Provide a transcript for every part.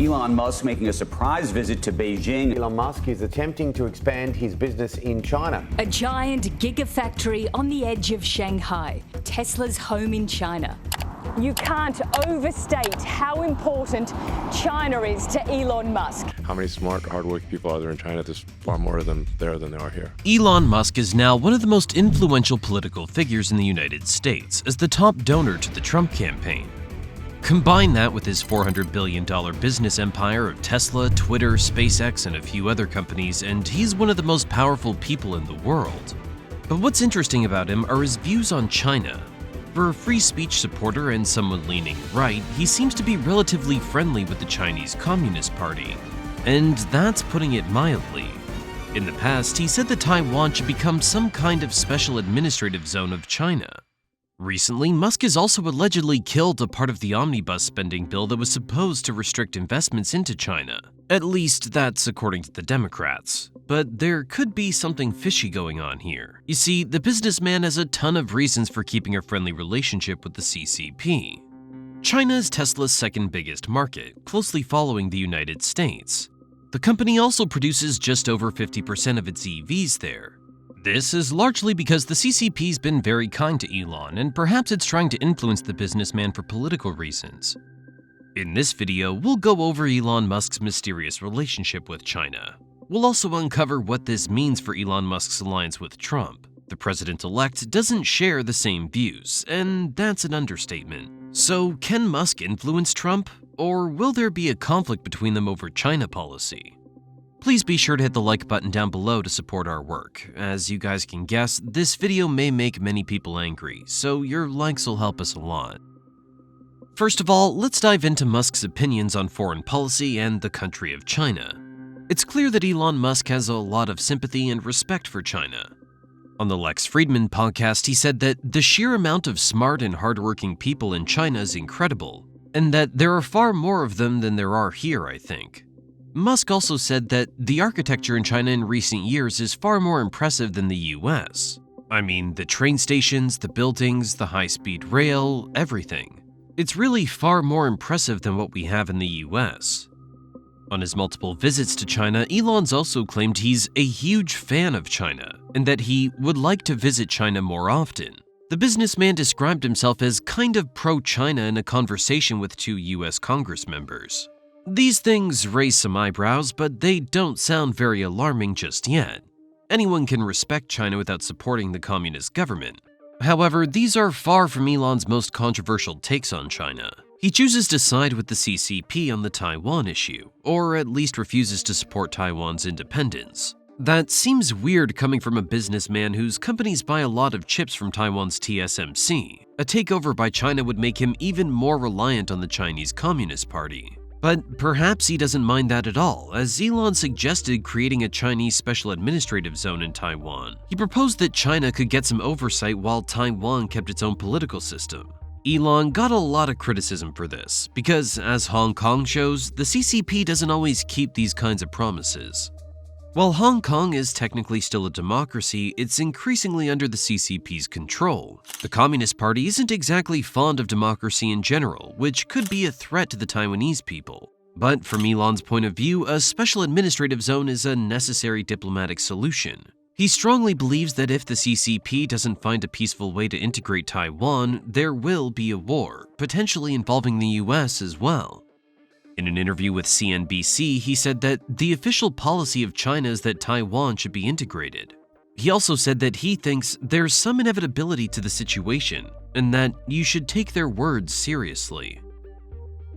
Elon Musk making a surprise visit to Beijing. Elon Musk is attempting to expand his business in China. A giant gigafactory on the edge of Shanghai, Tesla's home in China. You can't overstate how important China is to Elon Musk. How many smart, hardworking people are there in China? There's far more of them there than there are here. Elon Musk is now one of the most influential political figures in the United States as the top donor to the Trump campaign. Combine that with his $400 billion business empire of Tesla, Twitter, SpaceX, and a few other companies, and he's one of the most powerful people in the world. But what's interesting about him are his views on China. For a free speech supporter and someone leaning right, he seems to be relatively friendly with the Chinese Communist Party. And that's putting it mildly. In the past, he said that Taiwan should become some kind of special administrative zone of China. Recently, Musk has also allegedly killed a part of the omnibus spending bill that was supposed to restrict investments into China. At least that's according to the Democrats. But there could be something fishy going on here. You see, the businessman has a ton of reasons for keeping a friendly relationship with the CCP. China is Tesla's second biggest market, closely following the United States. The company also produces just over 50% of its EVs there. This is largely because the CCP's been very kind to Elon, and perhaps it's trying to influence the businessman for political reasons. In this video, we'll go over Elon Musk's mysterious relationship with China. We'll also uncover what this means for Elon Musk's alliance with Trump. The president-elect doesn't share the same views, and that's an understatement. So, can Musk influence Trump? Or will there be a conflict between them over China policy? Please be sure to hit the like button down below to support our work. As you guys can guess, this video may make many people angry, so your likes will help us a lot. First of all, let's dive into Musk's opinions on foreign policy and the country of China. It's clear that Elon Musk has a lot of sympathy and respect for China. On the Lex Fridman podcast, he said that the sheer amount of smart and hardworking people in China is incredible, and that there are far more of them than there are here, I think. Musk also said that the architecture in China in recent years is far more impressive than the US. I mean, the train stations, the buildings, the high-speed rail, everything. It's really far more impressive than what we have in the US. On his multiple visits to China, Elon's also claimed he's a huge fan of China, and that he would like to visit China more often. The businessman described himself as kind of pro-China in a conversation with two US Congress members. These things raise some eyebrows, but they don't sound very alarming just yet. Anyone can respect China without supporting the communist government. However, these are far from Elon's most controversial takes on China. He chooses to side with the CCP on the Taiwan issue, or at least refuses to support Taiwan's independence. That seems weird coming from a businessman whose companies buy a lot of chips from Taiwan's TSMC. A takeover by China would make him even more reliant on the Chinese Communist Party. But perhaps he doesn't mind that at all, as Elon suggested creating a Chinese special administrative zone in Taiwan. He proposed that China could get some oversight while Taiwan kept its own political system. Elon got a lot of criticism for this, because as Hong Kong shows, the CCP doesn't always keep these kinds of promises. While Hong Kong is technically still a democracy, it's increasingly under the CCP's control. The Communist Party isn't exactly fond of democracy in general, which could be a threat to the Taiwanese people. But from Elon's point of view, a special administrative zone is a necessary diplomatic solution. He strongly believes that if the CCP doesn't find a peaceful way to integrate Taiwan, there will be a war, potentially involving the US as well. In an interview with CNBC, he said that the official policy of China is that Taiwan should be integrated. He also said that he thinks there's some inevitability to the situation, and that you should take their words seriously.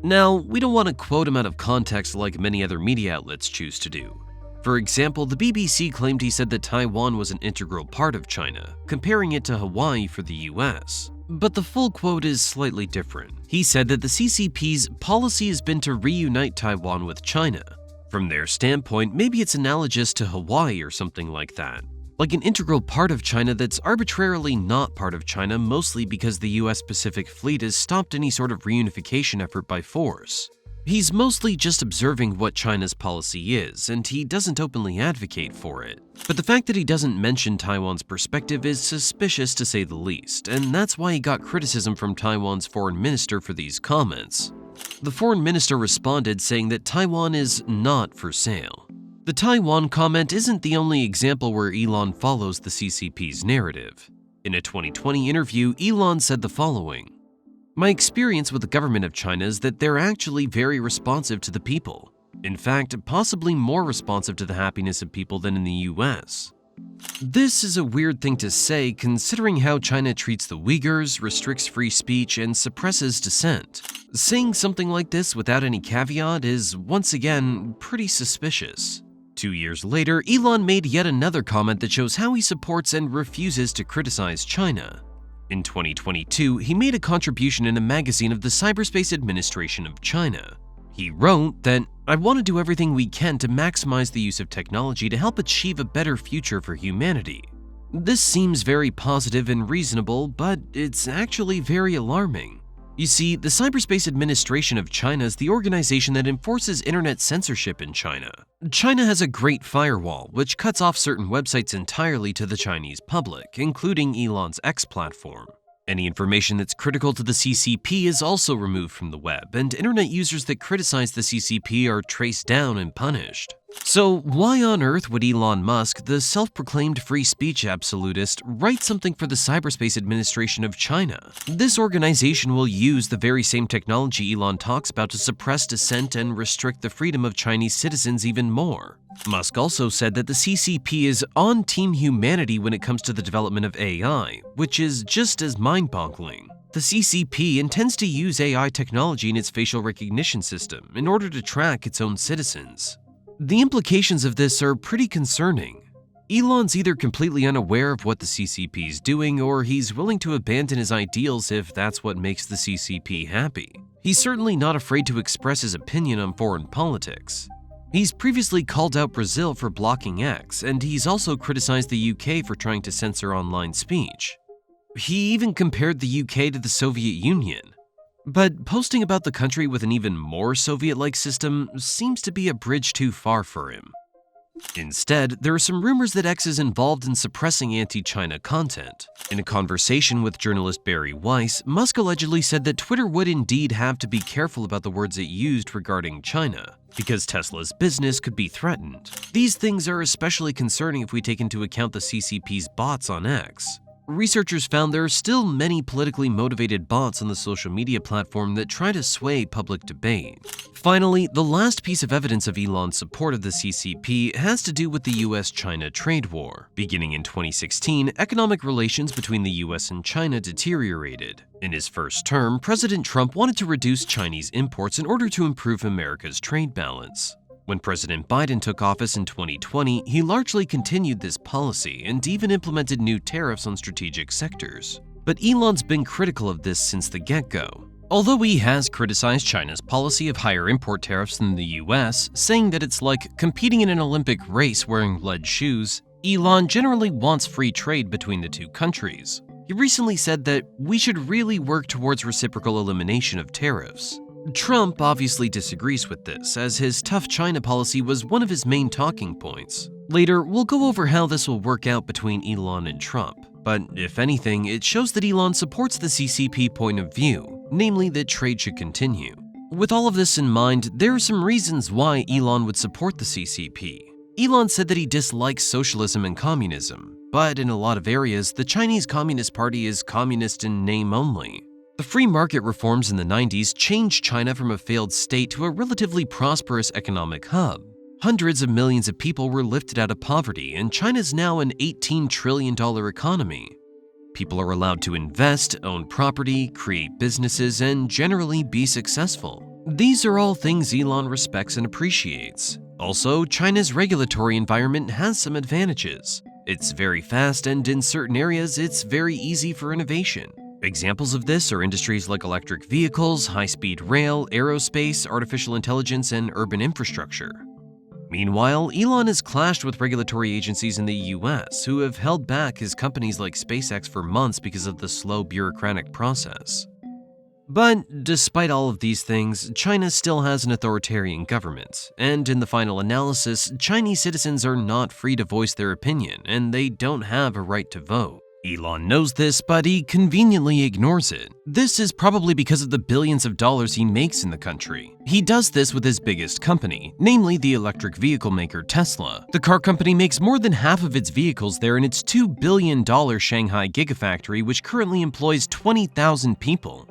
Now, we don't want to quote him out of context like many other media outlets choose to do. For example, the BBC claimed he said that Taiwan was an integral part of China, comparing it to Hawaii for the US. But the full quote is slightly different. He said that the CCP's policy has been to reunite Taiwan with China. From their standpoint, maybe it's analogous to Hawaii or something like that. Like an integral part of China that's arbitrarily not part of China, mostly because the US Pacific Fleet has stopped any sort of reunification effort by force. He's mostly just observing what China's policy is, and he doesn't openly advocate for it. But the fact that he doesn't mention Taiwan's perspective is suspicious to say the least, and that's why he got criticism from Taiwan's foreign minister for these comments. The foreign minister responded saying that Taiwan is not for sale. The Taiwan comment isn't the only example where Elon follows the CCP's narrative. In a 2020 interview, Elon said the following: "My experience with the government of China is that they're actually very responsive to the people. In fact, possibly more responsive to the happiness of people than in the US." This is a weird thing to say considering how China treats the Uyghurs, restricts free speech, and suppresses dissent. Saying something like this without any caveat is, once again, pretty suspicious. 2 years later, Elon made yet another comment that shows how he supports and refuses to criticize China. In 2022, he made a contribution in a magazine of the Cyberspace Administration of China. He wrote that, "I want to do everything we can to maximize the use of technology to help achieve a better future for humanity." This seems very positive and reasonable, but it's actually very alarming. You see, the Cyberspace Administration of China is the organization that enforces internet censorship in China. China has a great firewall, which cuts off certain websites entirely to the Chinese public, including Elon's X platform. Any information that's critical to the CCP is also removed from the web, and internet users that criticize the CCP are traced down and punished. So why on earth would Elon Musk, the self-proclaimed free speech absolutist, write something for the Cyberspace Administration of China? This organization will use the very same technology Elon talks about to suppress dissent and restrict the freedom of Chinese citizens even more. Musk also said that the CCP is on Team Humanity when it comes to the development of AI, which is just as mind-boggling. The CCP intends to use AI technology in its facial recognition system in order to track its own citizens. The implications of this are pretty concerning. Elon's either completely unaware of what the CCP is doing, or he's willing to abandon his ideals if that's what makes the CCP happy. He's certainly not afraid to express his opinion on foreign politics. He's previously called out Brazil for blocking X, and he's also criticized the UK for trying to censor online speech. He even compared the UK to the Soviet Union. But posting about the country with an even more Soviet-like system seems to be a bridge too far for him. Instead, there are some rumors that X is involved in suppressing anti-China content. In a conversation with journalist Barry Weiss, Musk allegedly said that Twitter would indeed have to be careful about the words it used regarding China, because Tesla's business could be threatened. These things are especially concerning if we take into account the CCP's bots on X. Researchers found there are still many politically motivated bots on the social media platform that try to sway public debate. Finally, the last piece of evidence of Elon's support of the CCP has to do with the US-China trade war. Beginning in 2016, economic relations between the US and China deteriorated. In his first term, President Trump wanted to reduce Chinese imports in order to improve America's trade balance. When President Biden took office in 2020, he largely continued this policy and even implemented new tariffs on strategic sectors. But Elon's been critical of this since the get-go. Although he has criticized China's policy of higher import tariffs than the US, saying that it's like competing in an Olympic race wearing lead shoes, Elon generally wants free trade between the two countries. He recently said that we should really work towards reciprocal elimination of tariffs. Trump obviously disagrees with this, as his tough China policy was one of his main talking points. Later, we'll go over how this will work out between Elon and Trump, but if anything, it shows that Elon supports the CCP point of view, namely that trade should continue. With all of this in mind, there are some reasons why Elon would support the CCP. Elon said that he dislikes socialism and communism, but in a lot of areas, the Chinese Communist Party is communist in name only. The free market reforms in the 90s changed China from a failed state to a relatively prosperous economic hub. Hundreds of millions of people were lifted out of poverty, and China is now an $18 trillion economy. People are allowed to invest, own property, create businesses, and generally be successful. These are all things Elon respects and appreciates. Also, China's regulatory environment has some advantages. It's very fast, and in certain areas, it's very easy for innovation. Examples of this are industries like electric vehicles, high-speed rail, aerospace, artificial intelligence, and urban infrastructure. Meanwhile, Elon has clashed with regulatory agencies in the US who have held back his companies like SpaceX for months because of the slow bureaucratic process. But despite all of these things, China still has an authoritarian government, and in the final analysis, Chinese citizens are not free to voice their opinion, and they don't have a right to vote. Elon knows this, but he conveniently ignores it. This is probably because of the billions of dollars he makes in the country. He does this with his biggest company, namely the electric vehicle maker Tesla. The car company makes more than half of its vehicles there in its $2 billion Shanghai Gigafactory, which currently employs 20,000 people.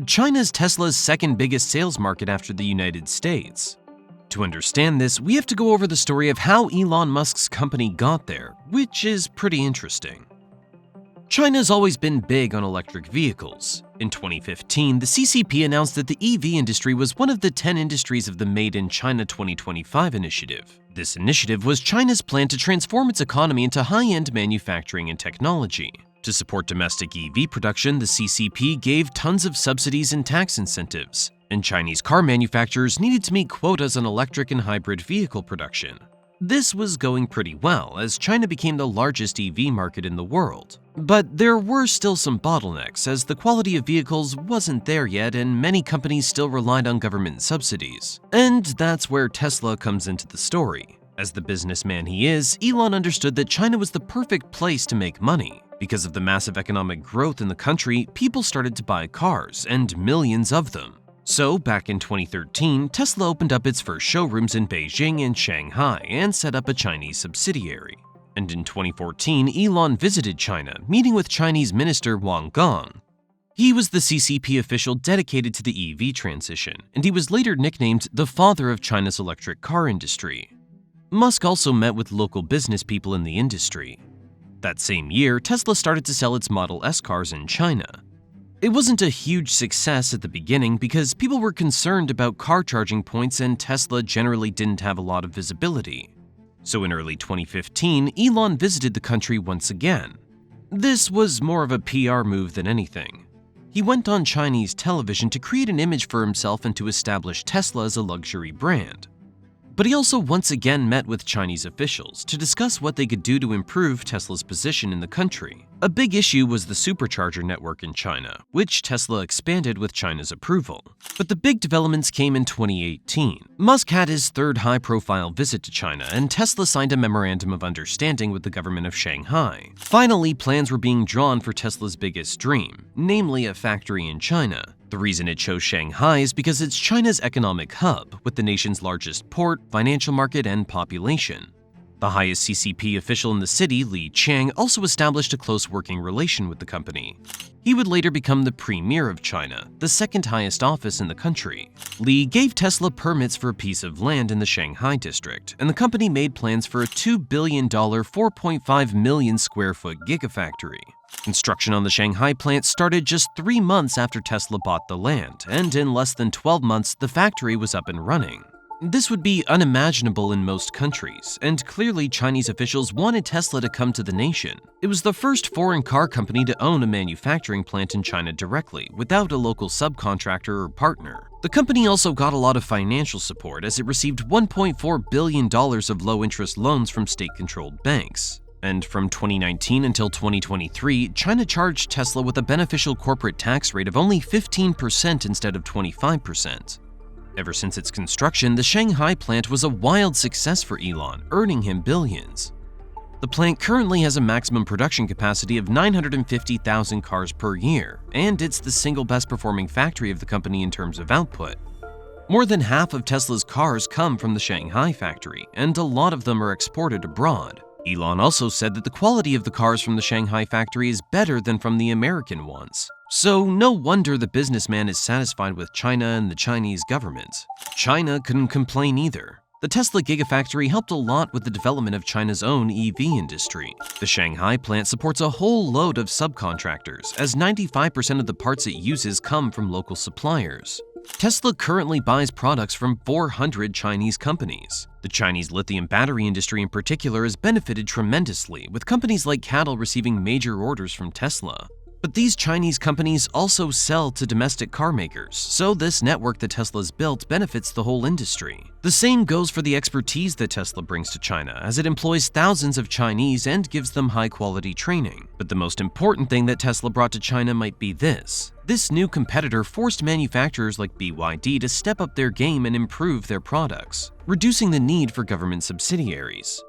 China is Tesla's second biggest sales market after the United States. To understand this, we have to go over the story of how Elon Musk's company got there, which is pretty interesting. China's always been big on electric vehicles. In 2015, the CCP announced that the EV industry was one of the 10 industries of the Made in China 2025 initiative. This initiative was China's plan to transform its economy into high-end manufacturing and technology. To support domestic EV production, the CCP gave tons of subsidies and tax incentives, and Chinese car manufacturers needed to meet quotas on electric and hybrid vehicle production. This was going pretty well, as China became the largest EV market in the world. But there were still some bottlenecks, as the quality of vehicles wasn't there yet and many companies still relied on government subsidies. And that's where Tesla comes into the story. As the businessman he is, Elon understood that China was the perfect place to make money. Because of the massive economic growth in the country, people started to buy cars, and millions of them. So, back in 2013, Tesla opened up its first showrooms in Beijing and Shanghai and set up a Chinese subsidiary. And in 2014, Elon visited China, meeting with Chinese Minister Wang Gang. He was the CCP official dedicated to the EV transition, and he was later nicknamed the father of China's electric car industry. Musk also met with local business people in the industry. That same year, Tesla started to sell its Model S cars in China. It wasn't a huge success at the beginning because people were concerned about car charging points and Tesla generally didn't have a lot of visibility. So in early 2015, Elon visited the country once again. This was more of a PR move than anything. He went on Chinese television to create an image for himself and to establish Tesla as a luxury brand. But he also once again met with Chinese officials to discuss what they could do to improve Tesla's position in the country. A big issue was the supercharger network in China, which Tesla expanded with China's approval. But the big developments came in 2018. Musk had his third high-profile visit to China, and Tesla signed a memorandum of understanding with the government of Shanghai. Finally, plans were being drawn for Tesla's biggest dream, namely a factory in China. The reason it chose Shanghai is because it's China's economic hub, with the nation's largest port, financial market, and population. The highest CCP official in the city, Li Qiang, also established a close working relation with the company. He would later become the premier of China, the second highest office in the country. Li gave Tesla permits for a piece of land in the Shanghai district, and the company made plans for a $2 billion, 4.5 million square foot gigafactory. Construction on the Shanghai plant started just 3 months after Tesla bought the land, and in less than 12 months, the factory was up and running. This would be unimaginable in most countries, and clearly Chinese officials wanted Tesla to come to the nation. It was the first foreign car company to own a manufacturing plant in China directly, without a local subcontractor or partner. The company also got a lot of financial support as it received $1.4 billion of low-interest loans from state-controlled banks. And from 2019 until 2023, China charged Tesla with a beneficial corporate tax rate of only 15% instead of 25%. Ever since its construction, the Shanghai plant was a wild success for Elon, earning him billions. The plant currently has a maximum production capacity of 950,000 cars per year, and it's the single best performing factory of the company in terms of output. More than half of Tesla's cars come from the Shanghai factory, and a lot of them are exported abroad. Elon also said that the quality of the cars from the Shanghai factory is better than from the American ones. So no wonder the businessman is satisfied with China and the Chinese government. China couldn't complain either. The Tesla Gigafactory helped a lot with the development of China's own EV industry. The Shanghai plant supports a whole load of subcontractors, as 95% of the parts it uses come from local suppliers. Tesla currently buys products from 400 Chinese companies. The Chinese lithium battery industry in particular has benefited tremendously, with companies like CATL receiving major orders from Tesla. But these Chinese companies also sell to domestic car makers, so this network that Tesla's built benefits the whole industry. The same goes for the expertise that Tesla brings to China, as it employs thousands of Chinese and gives them high-quality training. But the most important thing that Tesla brought to China might be this. This new competitor forced manufacturers like BYD to step up their game and improve their products, reducing the need for government subsidiaries.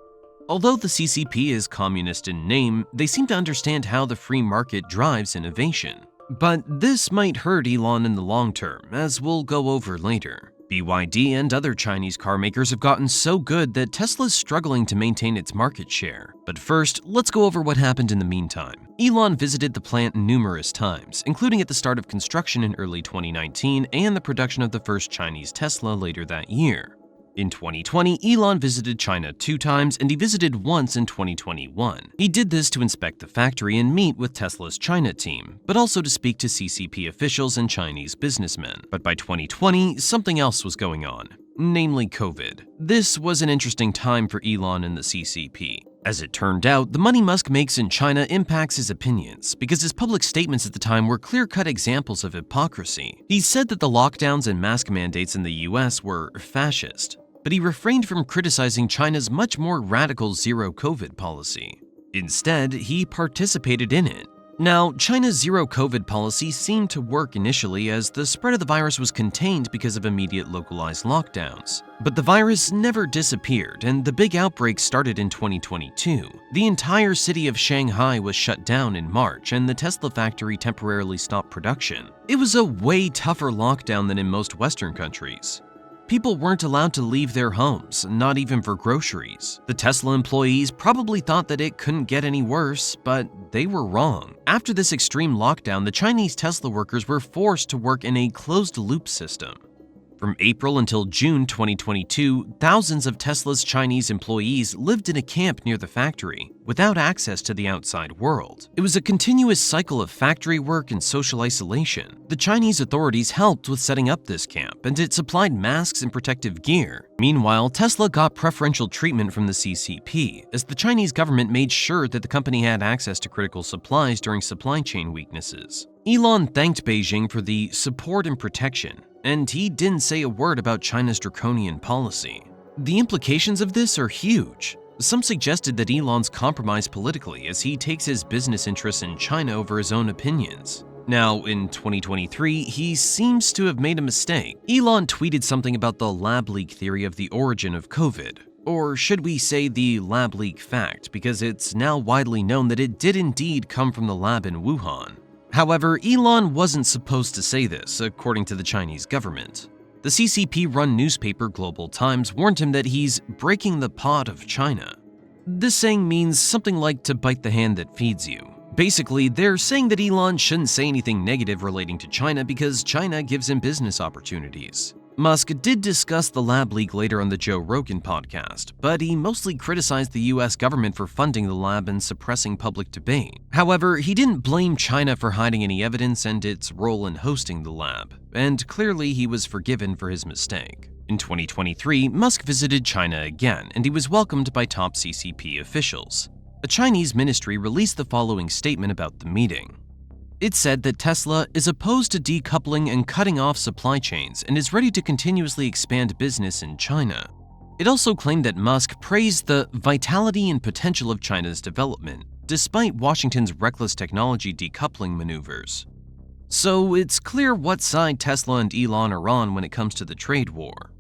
Although the CCP is communist in name, they seem to understand how the free market drives innovation. But this might hurt Elon in the long term, as we'll go over later. BYD and other Chinese car makers have gotten so good that Tesla's struggling to maintain its market share. But first, let's go over what happened in the meantime. Elon visited the plant numerous times, including at the start of construction in early 2019 and the production of the first Chinese Tesla later that year. In 2020, Elon visited China 2 times, and he visited once in 2021. He did this to inspect the factory and meet with Tesla's China team, but also to speak to CCP officials and Chinese businessmen. But by 2020, something else was going on, namely COVID. This was an interesting time for Elon and the CCP. As it turned out, the money Musk makes in China impacts his opinions, because his public statements at the time were clear-cut examples of hypocrisy. He said that the lockdowns and mask mandates in the US were fascist, but he refrained from criticizing China's much more radical zero-COVID policy. Instead, he participated in it. Now, China's zero-COVID policy seemed to work initially as the spread of the virus was contained because of immediate localized lockdowns. But the virus never disappeared, and the big outbreak started in 2022. The entire city of Shanghai was shut down in March, and the Tesla factory temporarily stopped production. It was a way tougher lockdown than in most Western countries. People weren't allowed to leave their homes, not even for groceries. The Tesla employees probably thought that it couldn't get any worse, but they were wrong. After this extreme lockdown, the Chinese Tesla workers were forced to work in a closed-loop system. From April until June 2022, thousands of Tesla's Chinese employees lived in a camp near the factory, without access to the outside world. It was a continuous cycle of factory work and social isolation. The Chinese authorities helped with setting up this camp, and it supplied masks and protective gear. Meanwhile, Tesla got preferential treatment from the CCP, as the Chinese government made sure that the company had access to critical supplies during supply chain weaknesses. Elon thanked Beijing for the support and protection, and he didn't say a word about China's draconian policy. The implications of this are huge. Some suggested that Elon's compromised politically as he takes his business interests in China over his own opinions. Now, in 2023, he seems to have made a mistake. Elon tweeted something about the lab leak theory of the origin of COVID. Or should we say the lab leak fact, because it's now widely known that it did indeed come from the lab in Wuhan. However, Elon wasn't supposed to say this, according to the Chinese government. The CCP-run newspaper Global Times warned him that he's breaking the pod of China. This saying means something like to bite the hand that feeds you. Basically, they're saying that Elon shouldn't say anything negative relating to China because China gives him business opportunities. Musk did discuss the lab leak later on the Joe Rogan podcast, but he mostly criticized the US government for funding the lab and suppressing public debate. However, he didn't blame China for hiding any evidence and its role in hosting the lab, and clearly he was forgiven for his mistake. In 2023, Musk visited China again, and he was welcomed by top CCP officials. A Chinese ministry released the following statement about the meeting. It said that Tesla is opposed to decoupling and cutting off supply chains and is ready to continuously expand business in China. It also claimed that Musk praised the vitality and potential of China's development, despite Washington's reckless technology decoupling maneuvers. So it's clear what side Tesla and Elon are on when it comes to the trade war.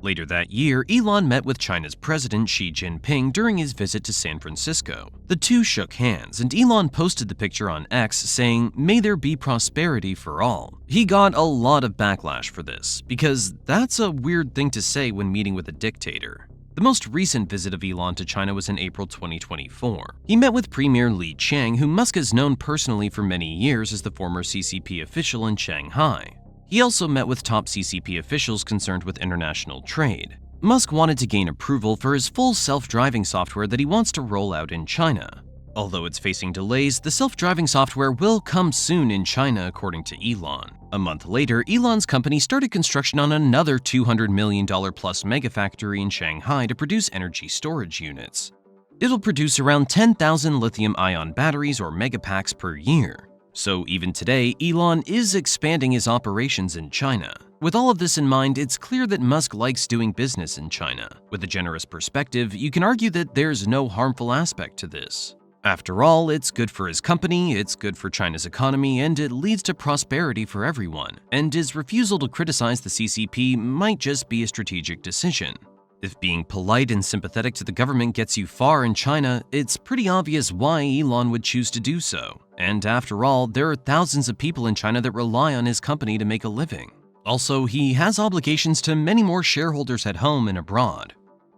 Later that year, Elon met with China's President Xi Jinping during his visit to San Francisco. The two shook hands, and Elon posted the picture on X saying, "May there be prosperity for all." He got a lot of backlash for this, because that's a weird thing to say when meeting with a dictator. The most recent visit of Elon to China was in April 2024. He met with Premier Li Qiang, who Musk has known personally for many years as the former CCP official in Shanghai. He also met with top CCP officials concerned with international trade. Musk wanted to gain approval for his full self-driving software that he wants to roll out in China. Although it's facing delays, the self-driving software will come soon in China, according to Elon. A month later, Elon's company started construction on another $200 million plus megafactory in Shanghai to produce energy storage units. It'll produce around 10,000 lithium-ion batteries or megapacks per year. So even today, Elon is expanding his operations in China. With all of this in mind, it's clear that Musk likes doing business in China. With a generous perspective, you can argue that there's no harmful aspect to this. After all, it's good for his company, it's good for China's economy, and it leads to prosperity for everyone. And his refusal to criticize the CCP might just be a strategic decision. If being polite and sympathetic to the government gets you far in China, it's pretty obvious why Elon would choose to do so. And after all, there are thousands of people in China that rely on his company to make a living. Also, he has obligations to many more shareholders at home and abroad.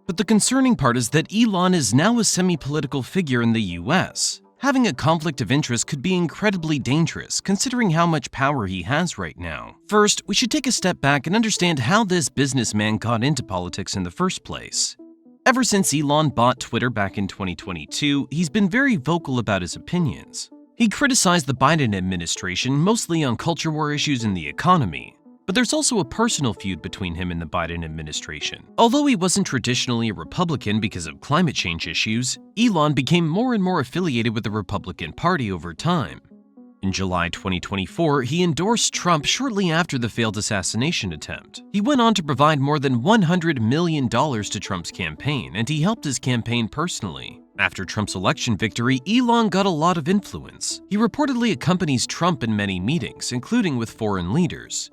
But the concerning part is that Elon is now a semi-political figure in the US. Having a conflict of interest could be incredibly dangerous, considering how much power he has right now. First, we should take a step back and understand how this businessman got into politics in the first place. Ever since Elon bought Twitter back in 2022, he's been very vocal about his opinions. He criticized the Biden administration mostly on culture war issues and the economy. But there's also a personal feud between him and the Biden administration. Although he wasn't traditionally a Republican because of climate change issues, Elon became more and more affiliated with the Republican Party over time. In July 2024, he endorsed Trump shortly after the failed assassination attempt. He went on to provide more than $100 million to Trump's campaign, and he helped his campaign personally. After Trump's election victory, Elon got a lot of influence. He reportedly accompanies Trump in many meetings, including with foreign leaders.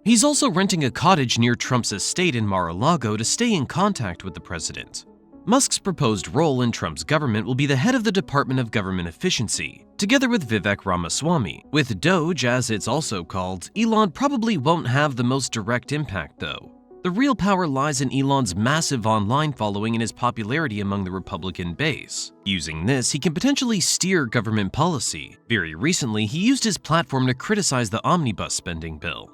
He's also renting a cottage near Trump's estate in Mar-a-Lago to stay in contact with the president. Musk's proposed role in Trump's government will be the head of the Department of Government Efficiency, together with Vivek Ramaswamy. With Doge, as it's also called, Elon probably won't have the most direct impact, though. The real power lies in Elon's massive online following and his popularity among the Republican base. Using this, he can potentially steer government policy. Very recently, he used his platform to criticize the omnibus spending bill.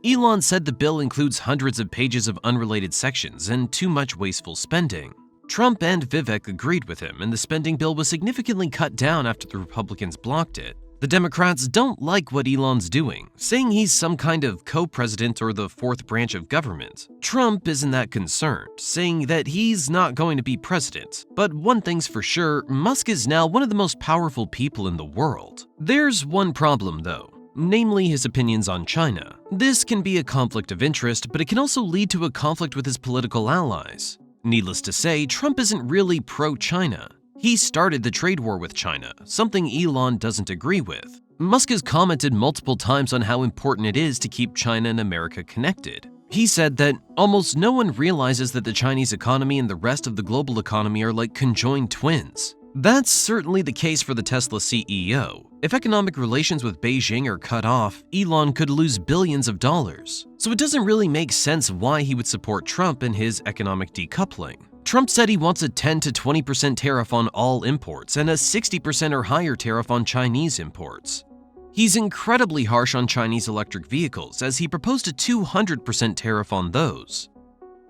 Elon said the bill includes hundreds of pages of unrelated sections and too much wasteful spending. Trump and Vivek agreed with him, and the spending bill was significantly cut down after the Republicans blocked it. The Democrats don't like what Elon's doing, saying he's some kind of co-president or the fourth branch of government. Trump isn't that concerned, saying that he's not going to be president. But one thing's for sure, Musk is now one of the most powerful people in the world. There's one problem, though. Namely his opinions on China. This can be a conflict of interest, but it can also lead to a conflict with his political allies. Needless to say, Trump isn't really pro-China. He started the trade war with China, something Elon doesn't agree with. Musk has commented multiple times on how important it is to keep China and America connected. He said that almost no one realizes that the Chinese economy and the rest of the global economy are like conjoined twins. That's certainly the case for the Tesla CEO. If economic relations with Beijing are cut off, Elon could lose billions of dollars. So it doesn't really make sense why he would support Trump in his economic decoupling. Trump said he wants a 10 to 20% tariff on all imports and a 60% or higher tariff on Chinese imports. He's incredibly harsh on Chinese electric vehicles, as he proposed a 200% tariff on those.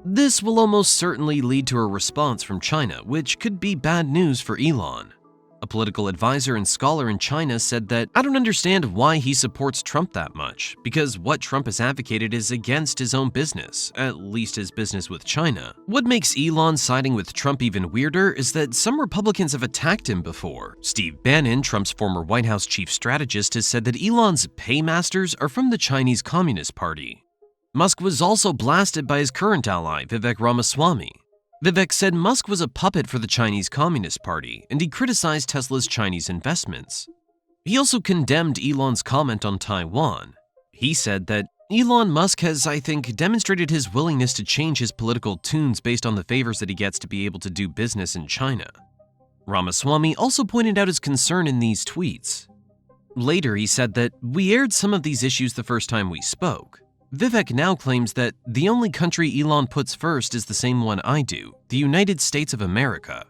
This will almost certainly lead to a response from China, which could be bad news for Elon. A political advisor and scholar in China said that, "I don't understand why he supports Trump that much, because what Trump has advocated is against his own business, at least his business with China." What makes Elon siding with Trump even weirder is that some Republicans have attacked him before. Steve Bannon, Trump's former White House chief strategist, has said that Elon's paymasters are from the Chinese Communist Party. Musk was also blasted by his current ally, Vivek Ramaswamy. Vivek said Musk was a puppet for the Chinese Communist Party, and he criticized Tesla's Chinese investments. He also condemned Elon's comment on Taiwan. He said that Elon Musk has, I think, demonstrated his willingness to change his political tunes based on the favors that he gets to be able to do business in China. Ramaswamy also pointed out his concern in these tweets. Later, he said that, "We aired some of these issues the first time we spoke." Vivek now claims that the only country Elon puts first is the same one I do, the United States of America.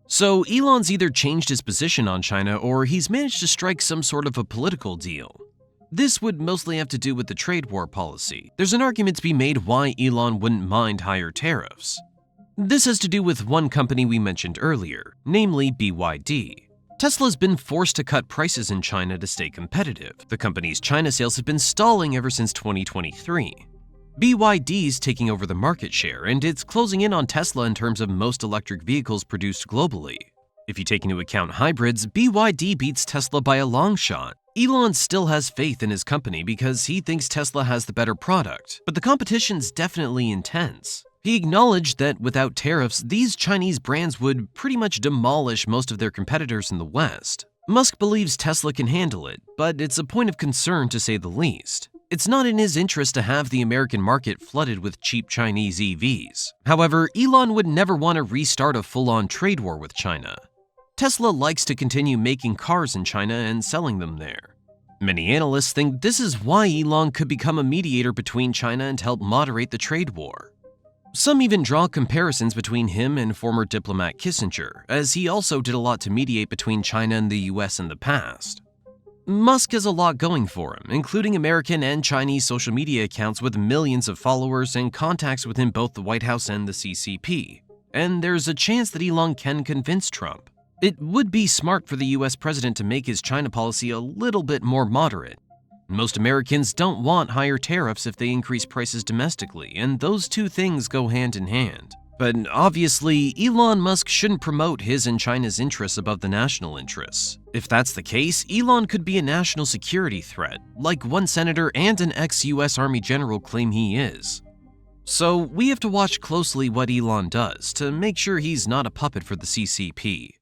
So Elon's either changed his position on China or he's managed to strike some sort of a political deal. This would mostly have to do with the trade war policy. There's an argument to be made why Elon wouldn't mind higher tariffs. This has to do with one company we mentioned earlier, namely BYD. Tesla's been forced to cut prices in China to stay competitive. The company's China sales have been stalling ever since 2023. BYD's taking over the market share, and it's closing in on Tesla in terms of most electric vehicles produced globally. If you take into account hybrids, BYD beats Tesla by a long shot. Elon still has faith in his company because he thinks Tesla has the better product, but the competition's definitely intense. He acknowledged that without tariffs, these Chinese brands would pretty much demolish most of their competitors in the West. Musk believes Tesla can handle it, but it's a point of concern to say the least. It's not in his interest to have the American market flooded with cheap Chinese EVs. However, Elon would never want to restart a full-on trade war with China. Tesla likes to continue making cars in China and selling them there. Many analysts think this is why Elon could become a mediator between China and help moderate the trade war. Some even draw comparisons between him and former diplomat Kissinger, as he also did a lot to mediate between China and the US in the past. Musk has a lot going for him, including American and Chinese social media accounts with millions of followers and contacts within both the White House and the CCP. And there's a chance that Elon can convince Trump. It would be smart for the US president to make his China policy a little bit more moderate. Most Americans don't want higher tariffs if they increase prices domestically, and those two things go hand in hand. But obviously, Elon Musk shouldn't promote his and China's interests above the national interests. If that's the case, Elon could be a national security threat, like one senator and an ex-US Army general claim he is. So we have to watch closely what Elon does to make sure he's not a puppet for the CCP.